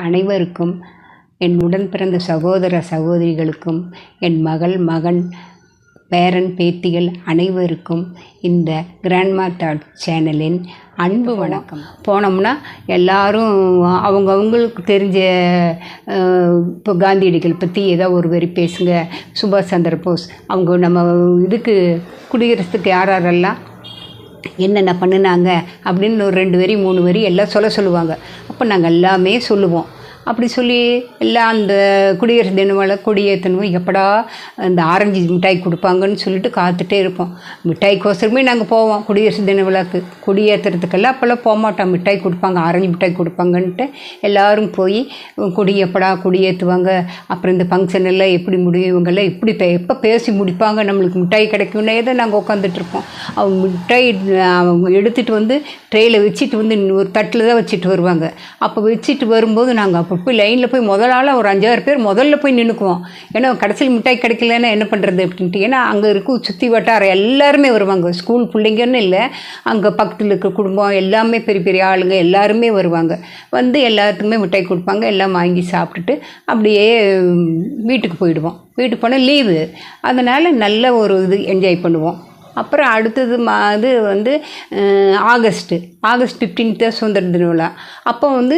அனைவருக்கும், என் உடன் பிறந்த சகோதர சகோதரிகளுக்கும், என் மகள், மகன், பேரன், பேத்திகள் அனைவருக்கும் இந்த கிராண்ட்மா தாட் சேனலின் அன்பு வணக்கம். போனோம்னா எல்லாரும் அவங்களுக்கு தெரிஞ்ச இப்போ காந்தியடிகள் பற்றி ஏதோ ஒரு வரி பேசுங்க, சுபாஷ் சந்திர போஸ், அவங்க நம்ம இதுக்கு குடியரசுக்கு யாரெல்லாம் என்னென்ன பண்ணினாங்க அப்படின்னு ஒரு 2 வரி 3 வரி எல்லாம் சொல்லுவாங்க. அப்போ நாங்கள் எல்லாமே சொல்லுவோம். அப்படி சொல்லி எல்லாம் அந்த குடியரசு தினமால கொடியேற்றணும், எப்படா இந்த ஆரஞ்சு மிட்டாய் கொடுப்பாங்கன்னு சொல்லிட்டு காத்துட்டே இருப்போம். மிட்டாய்க்கோசரமே நாங்கள் போவோம் குடியரசு தின விழாக்கு. கொடியேற்றுறதுக்கெல்லாம் அப்போல்லாம் போக மாட்டோம். மிட்டாய் கொடுப்பாங்க, ஆரஞ்சு மிட்டாய் கொடுப்பாங்கன்ட்டு எல்லோரும் போய் எப்படா கொடியேற்றுவாங்க, அப்புறம் இந்த ஃபங்க்ஷன் எல்லாம் எப்படி முடியும், இவங்கெல்லாம் எப்படி எப்போ பேசி முடிப்பாங்க, நம்மளுக்கு மிட்டாய் கிடைக்கும்னே தான் நாங்கள் உட்காந்துட்ருப்போம். அவங்க மிட்டாய் அவங்க எடுத்துகிட்டு வந்து ட்ரெயில் வச்சுட்டு வந்து ஒரு தட்டில் தான் வச்சுட்டு வருவாங்க. அப்போ வச்சுட்டு வரும்போது நாங்கள் அப்போ போய் லைனில் போய் முதல் ஆளாக ஒரு 5-6 பேர் முதல்ல போய் நின்றுக்குவோம். ஏன்னா கடைசியில் மிட்டாய் கிடைக்கலன்னா என்ன பண்ணுறது அப்படின்ட்டு. ஏன்னா அங்கே இருக்கும் சுற்றி வட்டாரம் எல்லாருமே வருவாங்க. ஸ்கூல் பிள்ளைங்கன்னு இல்லை, அங்கே பக்கத்தில் இருக்க குடும்பம் எல்லாமே பெரிய பெரிய ஆளுங்க எல்லாருமே வருவாங்க. வந்து எல்லாத்துக்குமே மிட்டாய் கொடுப்பாங்க. எல்லாம் வாங்கி சாப்பிட்டுட்டு அப்படியே வீட்டுக்கு போயிடுவோம். வீட்டுக்கு போனால் லீவு, அதனால் நல்ல ஒரு இது என்ஜாய் பண்ணுவோம். அப்புறம் அடுத்தது இது வந்து ஆகஸ்ட் 15 சுதந்திர தின விழா. அப்போ வந்து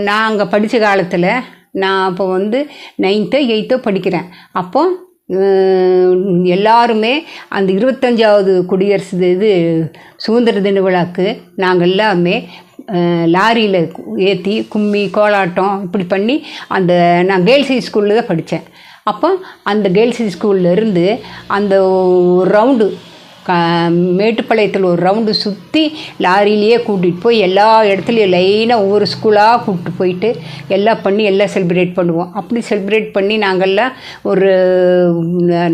நாங்கள் படித்த காலத்தில் நான் அப்போ வந்து 9th 8th படிக்கிறேன். அப்போ எல்லாருமே அந்த 25வது குடியரசு சுதந்திர தின விழாக்கு நாங்கள் எல்லாமே லாரியில் ஏற்றி கும்மி கோலாட்டம் இப்படி பண்ணி நான் கேர்ள்ஸ் ஹை ஸ்கூலில் தான் படித்தேன். அப்போ அந்த கேர்ள்ஸ் ஸ்கூல்லேருந்து அந்த ஒரு ரவுண்டு மேட்டுப்பாளையத்தில் ஒரு ரவுண்டு சுற்றி லாரியிலேயே கூட்டிகிட்டு போய் எல்லா இடத்துலையும் லைனாக ஒவ்வொரு ஸ்கூலாக கூப்பிட்டு போயிட்டு எல்லாம் பண்ணி எல்லாம் செலிப்ரேட் பண்ணுவோம். அப்படி செலிப்ரேட் பண்ணி நாங்கள்லாம் ஒரு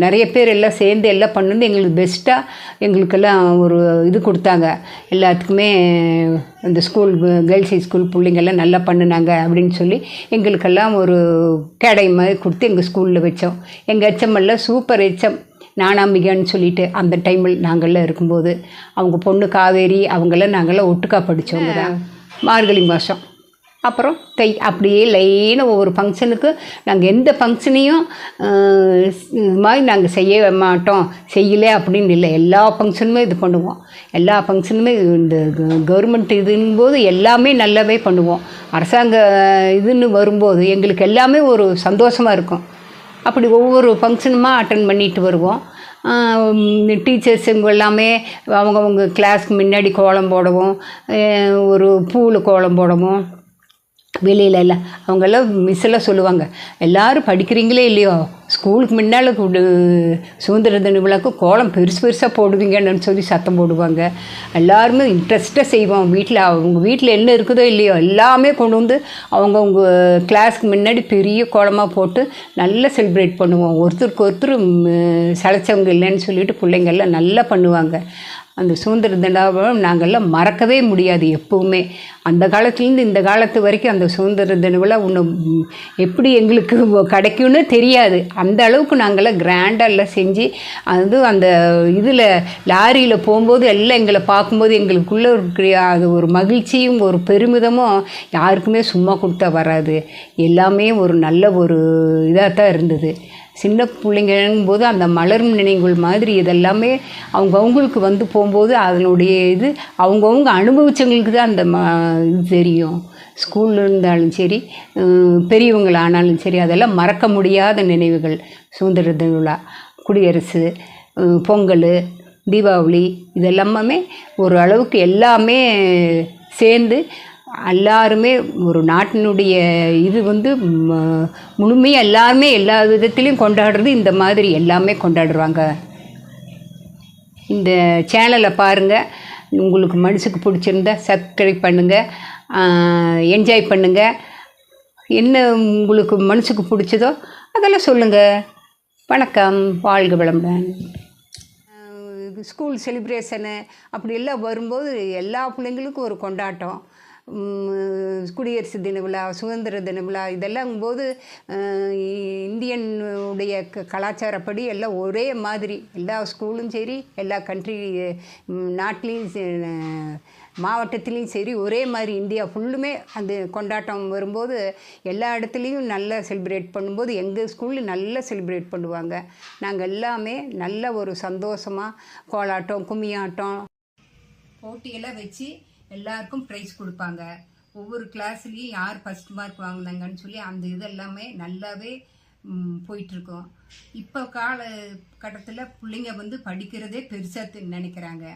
நிறைய பேர் எல்லாம் சேர்ந்து எல்லாம் பண்ணது எங்களுக்கு பெஸ்ட்டாக எங்களுக்கெல்லாம் ஒரு இது கொடுத்தாங்க. எல்லாத்துக்குமே இந்த ஸ்கூல் கேர்ள்ஸ் ஹை ஸ்கூல் பிள்ளைங்கெல்லாம் நல்லா பண்ணினாங்க அப்படின்னு சொல்லி எங்களுக்கெல்லாம் ஒரு கேடை மாதிரி கொடுத்து எங்கள் ஸ்கூலில் வச்சோம். எங்கள் ஹெச்எம்எல்லாம் சூப்பர் ஹெச்எம் ஞானாம்பிகான்னு சொல்லிட்டு அந்த டைமில் நாங்கள்லாம் இருக்கும்போது அவங்க பொண்ணு காவேரி அவங்களாம் நாங்கள்லாம் ஒட்டுக்கா படித்தவங்க தான். மார்கழி மாதம் அப்புறம் அப்படியே லைனாக ஒவ்வொரு ஃபங்க்ஷனுக்கு நாங்கள் எந்த ஃபங்க்ஷனையும் இது மாதிரி நாங்கள் செய்ய மாட்டோம், செய்யலை அப்படின்னு இல்லை. எல்லா ஃபங்க்ஷனுமே இது பண்ணுவோம். எல்லா ஃபங்க்ஷனுமே இந்த கவர்மெண்ட் இதுங்கும்போது எல்லாமே நல்லாவே பண்ணுவோம். அரசாங்க இதுன்னு வரும்போது எங்களுக்கு எல்லாமே ஒரு சந்தோஷமாக இருக்கும். அப்படி ஒவ்வொரு ஃபங்க்ஷனுமா அட்டன் பண்ணிட்டு வருவோம். டீச்சர்ஸ் இவங்க எல்லாமே அவங்கவுங்க கிளாஸ்க்கு முன்னாடி கோலம் போடவும், ஒரு பூவில் கோலம் போடவும், வெளியில் எல்லாம் அவங்கெல்லாம் மிஸ்ஸெல்லாம் சொல்லுவாங்க, எல்லோரும் படிக்கிறீங்களே இல்லையோ ஸ்கூலுக்கு முன்னால் சுதந்திர தின விழாக்கு கோலம் பெருசாக போடுவீங்கன்னு சொல்லி சத்தம் போடுவாங்க. எல்லாருமே இன்ட்ரெஸ்ட்டாக செய்வோம். அவங்க வீட்டில் என்ன இருக்குதோ இல்லையோ எல்லாமே கொண்டு வந்து அவங்கவுங்க கிளாஸ்க்கு முன்னாடி பெரிய கோலமாக போட்டு நல்லா செலிப்ரேட் பண்ணுவோம். ஒருத்தருக்கு ஒருத்தர் சளைச்சவங்க இல்லைன்னு சொல்லிட்டு பிள்ளைங்கள்லாம் நல்லா பண்ணுவாங்க. அந்த சுதந்திர தினம் நாங்கள்லாம் மறக்கவே முடியாது எப்போவுமே. அந்த காலத்துலேருந்து இந்த காலத்து வரைக்கும் அந்த சுதந்திர தின விழா இன்னும் எப்படி எங்களுக்கு கிடைக்கும்னு தெரியாது. அந்த அளவுக்கு நாங்கள்லாம் கிராண்டாக எல்லாம் செஞ்சு அந்த இதில் லாரியில் போகும்போது எல்லாம் எங்களை பார்க்கும்போது எங்களுக்குள்ளே இருக்கிற அது ஒரு மகிழ்ச்சியும் ஒரு பெருமிதமும் யாருக்குமே சும்மா கொடுத்தா வராது. எல்லாமே ஒரு நல்ல ஒரு இதாக தான் இருந்தது. சின்ன பிள்ளைங்கும்போது அந்த மலரும் நினைவுகள் மாதிரி இதெல்லாமே அவங்கவுங்களுக்கு வந்து போகும்போது அதனுடைய இது அவங்கவுங்க அனுபவித்தவங்களுக்கு தான் அந்த இது தெரியும். ஸ்கூலில் இருந்தாலும் சரி, பெரியவங்களானாலும் சரி, அதெல்லாம் மறக்க முடியாத நினைவுகள். சுதந்திர தின விழா, குடியரசு, பொங்கல், தீபாவளி இதெல்லாமே ஒரு அளவுக்கு எல்லாமே சேர்ந்து எல்லாருமே ஒரு நாட்டினுடைய இது முழுமையாக எல்லாருமே எல்லா விதத்துலேயும் கொண்டாடுறது இந்த மாதிரி எல்லாமே கொண்டாடுறாங்க. இந்த சேனலை பாருங்கள். உங்களுக்கு மனசுக்கு பிடிச்சிருந்தா சப்ஸ்கிரைப் பண்ணுங்கள், என்ஜாய் பண்ணுங்கள். என்ன உங்களுக்கு மனசுக்கு பிடிச்சதோ அதெல்லாம் சொல்லுங்கள். வணக்கம், வாழ்க வளமுடன். ஸ்கூல் செலிப்ரேஷனு அப்படி எல்லாம் வரும்போது எல்லா பிள்ளைங்களுக்கும் ஒரு கொண்டாட்டம். குடியரசு தின விழா, சுதந்திர தின விழா இதெல்லாங்கும்போது இந்தியனுடைய கலாச்சாரப்படி எல்லாம் ஒரே மாதிரி எல்லா ஸ்கூலும் சரி எல்லா கண்ட்ரி நாட்டிலையும் மாவட்டத்துலேயும் சரி ஒரே மாதிரி இந்தியா ஃபுல்லுமே அந்த கொண்டாட்டம் வரும்போது எல்லா இடத்துலையும் நல்லா செலிப்ரேட் பண்ணும்போது எங்கள் ஸ்கூலில் நல்லா செலிப்ரேட் பண்ணுவாங்க. நாங்கள் எல்லாமே நல்ல ஒரு சந்தோஷமாக கோலாட்டம், கும்மியாட்டம் போட்டியெல்லாம் வச்சு எல்லாருக்கும் ப்ரைஸ் கொடுப்பாங்க. ஒவ்வொரு கிளாஸ்லேயும் யார் ஃபஸ்ட் மார்க் வாங்கினாங்கன்னு சொல்லி அந்த இதெல்லாமே நல்லாவே போயிட்டுருக்கோம். இப்போ காலகட்டத்தில் பிள்ளைங்க படிக்கிறதே பெருசாக நினைக்கிறாங்க.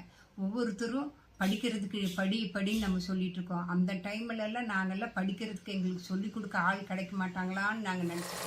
ஒவ்வொருத்தரும் படிக்கிறதுக்கு படின்னு நம்ம சொல்லிட்டு இருக்கோம். அந்த டைம்லலாம் நாங்கள்லாம் படிக்கிறதுக்கு எங்களுக்கு சொல்லிக் கொடுக்க ஆள் கிடைக்க மாட்டாங்களான்னு நாங்கள் நினச்சிட்டு